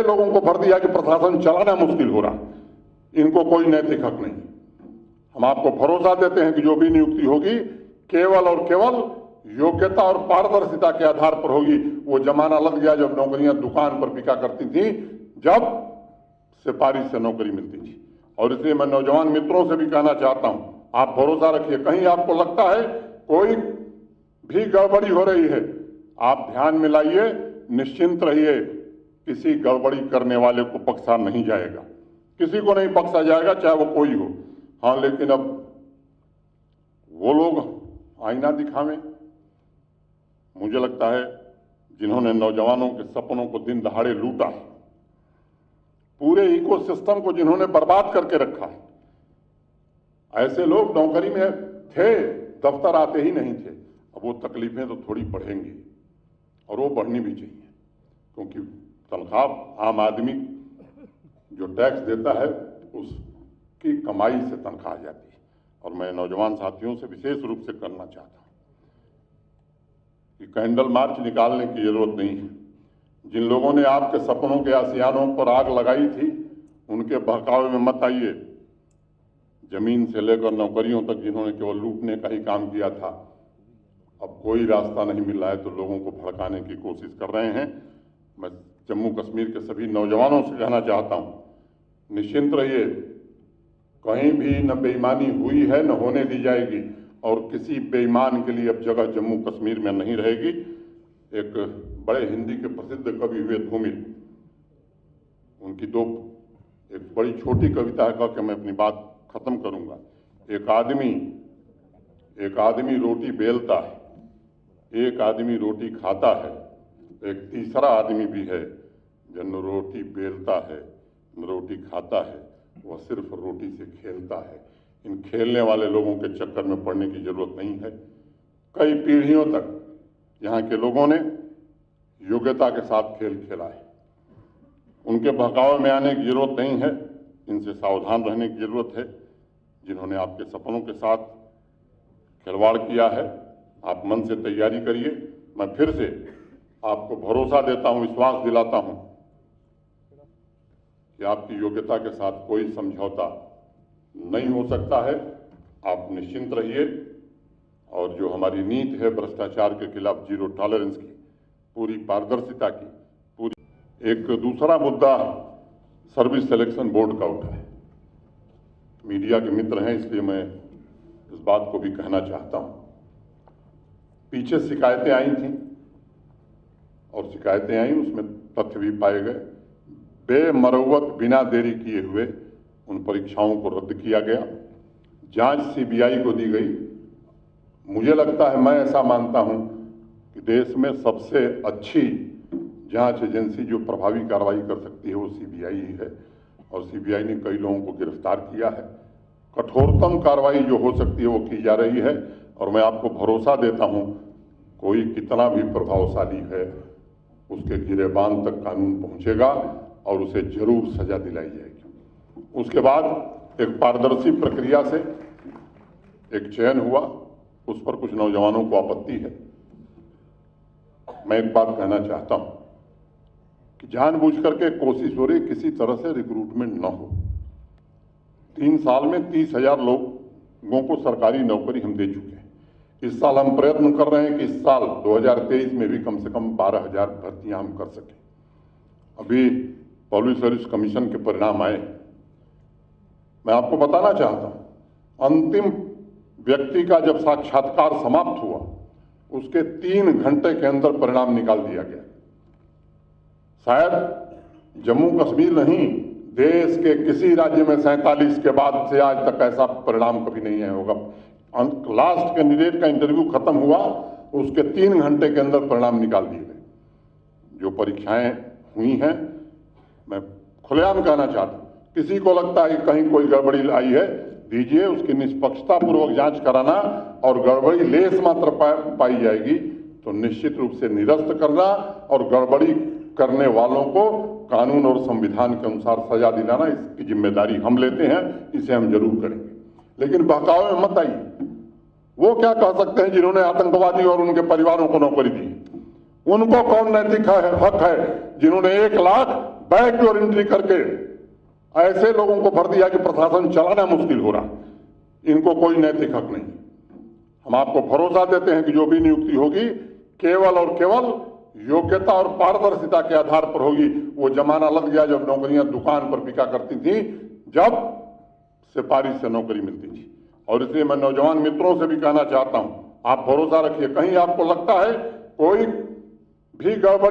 लोगों को भर दिया कि प्रशासन चलाना मुश्किल हो रहा, इनको कोई नैतिक हक नहीं। हम आपको भरोसा देते हैं कि जो भी नियुक्ति होगी केवल और केवल योग्यता और पारदर्शिता के आधार पर होगी। वो जमाना लग गया जब नौकरियां दुकान पर बिका करती थी, जब सिफारिश से नौकरी मिलती थी। और इसलिए मैं नौजवान मित्रों से भी कहना चाहता हूं, आप भरोसा रखिए, कहीं आपको लगता है कोई भी गड़बड़ी हो रही है, आप ध्यान में लाइए, निश्चिंत रहिए, किसी गड़बड़ी करने वाले को बख्शा नहीं जाएगा, किसी को नहीं बख्शा जाएगा, चाहे वो कोई हो। हाँ, लेकिन अब वो लोग आईना दिखावें, मुझे लगता है जिन्होंने नौजवानों के सपनों को दिन दहाड़े लूटा, पूरे इकोसिस्टम को जिन्होंने बर्बाद करके रखा है, ऐसे लोग नौकरी में थे, दफ्तर आते ही नहीं थे। अब वो तकलीफें तो थोड़ी बढ़ेंगी और वो बढ़नी भी चाहिए, क्योंकि तनख्वाह आम आदमी जो टैक्स देता है उसकी कमाई से तनख्वाह आ जाती है। और मैं नौजवान साथियों से विशेष रूप से करना चाहता हूं कि कैंडल मार्च निकालने की जरूरत नहीं है। जिन लोगों ने आपके सपनों के आसियानों पर आग लगाई थी, उनके बहकावे में मत आइए। जमीन से लेकर नौकरियों तक जिन्होंने केवल लूटने का ही काम किया था, अब कोई रास्ता नहीं मिल रहा है तो लोगों को भड़काने की कोशिश कर रहे हैं। मैं जम्मू कश्मीर के सभी नौजवानों से कहना चाहता हूं, निश्चिंत रहिए, कहीं भी न बेईमानी हुई है न होने दी जाएगी, और किसी बेईमान के लिए अब जगह जम्मू कश्मीर में नहीं रहेगी। एक बड़े हिंदी के प्रसिद्ध कवि हुए धूमिल, उनकी एक बड़ी छोटी कविता है, कह के मैं अपनी बात खत्म करूंगा। एक आदमी रोटी बेलता है, एक आदमी रोटी खाता है, एक तीसरा आदमी भी है जो न रोटी बेलता है न रोटी खाता है, वह सिर्फ रोटी से खेलता है। इन खेलने वाले लोगों के चक्कर में पड़ने की जरूरत नहीं है। कई पीढ़ियों तक यहाँ के लोगों ने योग्यता के साथ खेल खेला है, उनके बहकावे में आने की जरूरत नहीं है। इनसे सावधान रहने की जरूरत है। जिन्होंने आपके सपनों के साथ खिलवाड़ किया है, आप मन से तैयारी करिए। मैं फिर से आपको भरोसा देता हूं, विश्वास दिलाता हूं कि आपकी योग्यता के साथ कोई समझौता नहीं हो सकता है। आप निश्चिंत रहिए। और जो हमारी नीति है भ्रष्टाचार के खिलाफ जीरो टॉलरेंस की, पूरी पारदर्शिता की, पूरी। एक दूसरा मुद्दा सर्विस सिलेक्शन बोर्ड का उठा है। मीडिया के मित्र हैं इसलिए मैं इस बात को भी कहना चाहता हूं। पीछे शिकायतें आई थी और शिकायतें आई, उसमें तथ्य भी पाए गए। बेमरवत बिना देरी किए हुए उन परीक्षाओं को रद्द किया गया, जांच सीबीआई को दी गई। मुझे लगता है, मैं ऐसा मानता हूं कि देश में सबसे अच्छी जांच एजेंसी जो प्रभावी कार्रवाई कर सकती है वो सीबीआई ही है, और सीबीआई ने कई लोगों को गिरफ्तार किया है। कठोरतम कार्रवाई जो हो सकती है वो की जा रही है, और मैं आपको भरोसा देता हूं, कोई कितना भी प्रभावशाली है उसके गिरेबान तक कानून पहुंचेगा और उसे जरूर सजा दिलाई जाएगी। उसके बाद एक पारदर्शी प्रक्रिया से एक चयन हुआ, उस पर कुछ नौजवानों को आपत्ति है। मैं एक बात कहना चाहता हूं कि जानबूझ करके कोशिश हो रही किसी तरह से रिक्रूटमेंट न हो। 3 साल में 30,000 लोगों को सरकारी नौकरी हम दे चुके हैं। इस साल हम प्रयत्न कर रहे हैं कि इस साल 2023 में भी कम से कम 12,000 भर्तियां हम कर सकें। अभी पब्लिक सर्विस कमीशन के परिणाम आए। मैं आपको बताना चाहता हूं, अंतिम व्यक्ति का जब साक्षात्कार समाप्त हुआ, उसके 3 घंटे के अंदर परिणाम निकाल दिया गया। शायद जम्मू कश्मीर नहीं, देश के किसी राज्य में 47 के बाद से आज तक ऐसा परिणाम कभी नहीं आया होगा। लास्ट कैंडिडेट का इंटरव्यू खत्म हुआ, उसके 3 घंटे के अंदर परिणाम निकाल दिए गए। जो परीक्षाएं हुई हैं, मैं खुलेआम कहना चाहता हूं, किसी को लगता है कि कहीं कोई गड़बड़ी आई है, दीजिए, उसकी निष्पक्षता पूर्वक जांच कराना, और गड़बड़ी लेस मात्र पाई जाएगी तो निश्चित रूप से निरस्त करना, और गड़बड़ी करने वालों को कानून और संविधान के अनुसार सजा दिलाना, इसकी जिम्मेदारी हम लेते हैं। इसे हम जरूर करेंगे, लेकिन बहकावे में मत आइए। वो क्या कह सकते हैं जिन्होंने आतंकवादी और उनके परिवारों को नौकरी दी? उनको कौन नैतिक हक है जिन्होंने 1 लाख बैकडोर एंट्री करके ऐसे लोगों को भर दिया कि प्रशासन चलाना मुश्किल हो रहा। इनको कोई नैतिक हक नहीं। हम आपको भरोसा देते हैं कि जो भी नियुक्ति होगी केवल और केवल योग्यता और पारदर्शिता के आधार पर होगी। वो जमाना लग गया जब नौकरियां दुकान पर बिका करती थी, जब सिफारिश से नौकरी मिलती थी। और इसलिए मैं नौजवान मित्रों से भी कहना चाहता हूं, आप भरोसा रखिए, कहीं आपको लगता है कोई भी गड़बड़